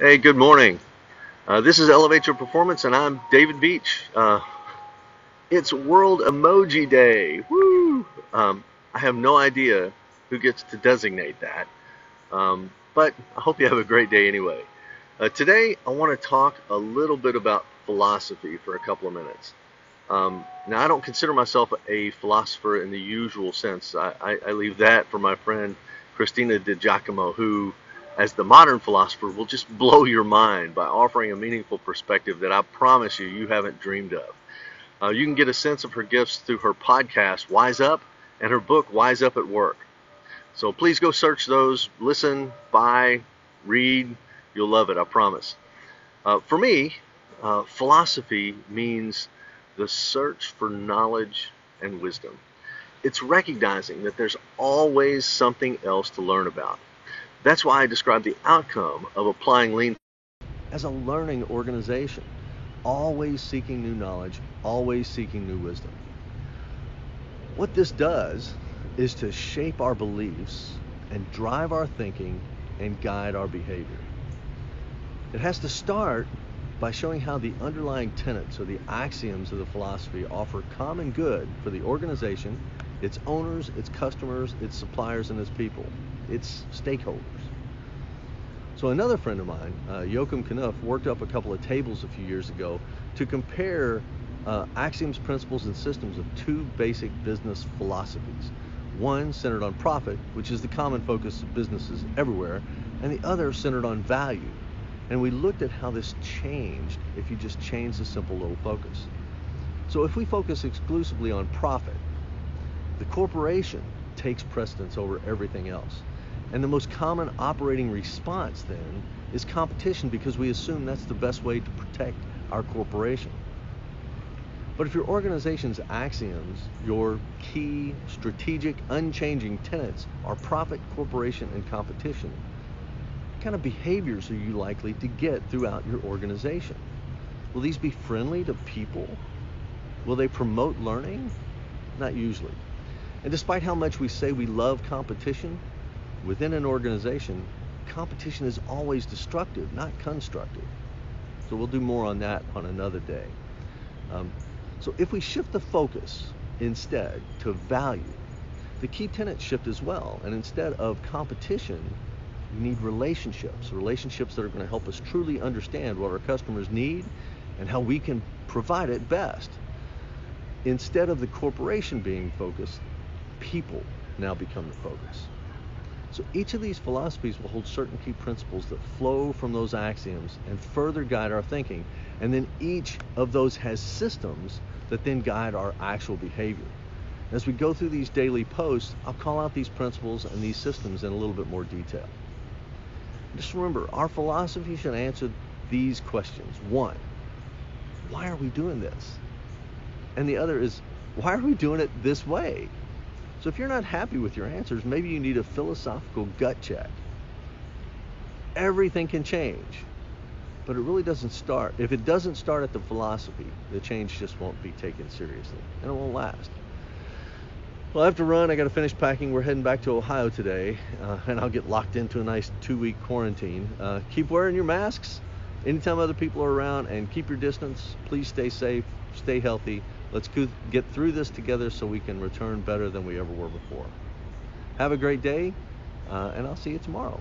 Hey, good morning. This is Elevate Your Performance, and I'm David Beach. It's World Emoji Day. Woo! I have no idea who gets to designate that, but I hope you have a great day anyway. Today, I want to talk a little bit about philosophy for a couple of minutes. Now, I don't consider myself a philosopher in the usual sense. I leave that for my friend Christina Di Giacomo, who, as the modern philosopher, will just blow your mind by offering a meaningful perspective that I promise you haven't dreamed of. You can get a sense of her gifts through her podcast, Wise Up, and her book, Wise Up at Work. So please go search those, listen, buy, read. You'll love it, I promise. For me, philosophy means the search for knowledge and wisdom. It's recognizing that there's always something else to learn about. That's why I describe the outcome of applying lean as a learning organization, always seeking new knowledge, always seeking new wisdom. What this does is to shape our beliefs and drive our thinking and guide our behavior. It has to start by showing how the underlying tenets or the axioms of the philosophy offer common good for the organization, its owners, its customers, its suppliers, and its people, its stakeholders. So another friend of mine, Joachim Knuff, worked up a couple of tables a few years ago to compare axioms, principles, and systems of two basic business philosophies. One centered on profit, which is the common focus of businesses everywhere, and the other centered on value. And we looked at how this changed if you just change the simple little focus. So if we focus exclusively on profit, the corporation takes precedence over everything else. And the most common operating response then is competition, because we assume that's the best way to protect our corporation. But if your organization's axioms, your key strategic unchanging tenets are profit, corporation, and competition, what kind of behaviors are you likely to get throughout your organization? Will these be friendly to people? Will they promote learning? Not usually. And despite how much we say we love competition, within an organization, competition is always destructive, not constructive. So we'll do more on that on another day. So if we shift the focus instead to value, the key tenets shift as well. And instead of competition, we need relationships that are going to help us truly understand what our customers need and how we can provide it best. Instead of the corporation being focused, people now become the focus. So each of these philosophies will hold certain key principles that flow from those axioms and further guide our thinking. And then each of those has systems that then guide our actual behavior. As we go through these daily posts, I'll call out these principles and these systems in a little bit more detail. Just remember, our philosophy should answer these questions. One, why are we doing this? And the other is, why are we doing it this way? So if you're not happy with your answers, maybe you need a philosophical gut check. Everything can change, but it really doesn't start. If it doesn't start at the philosophy, the change just won't be taken seriously, and it won't last. Well, I have to run. I got to finish packing. We're heading back to Ohio today, and I'll get locked into a nice 2-week quarantine. Keep wearing your masks anytime other people are around, and keep your distance. Please stay safe, stay healthy. Let's get through this together so we can return better than we ever were before. Have a great day, and I'll see you tomorrow.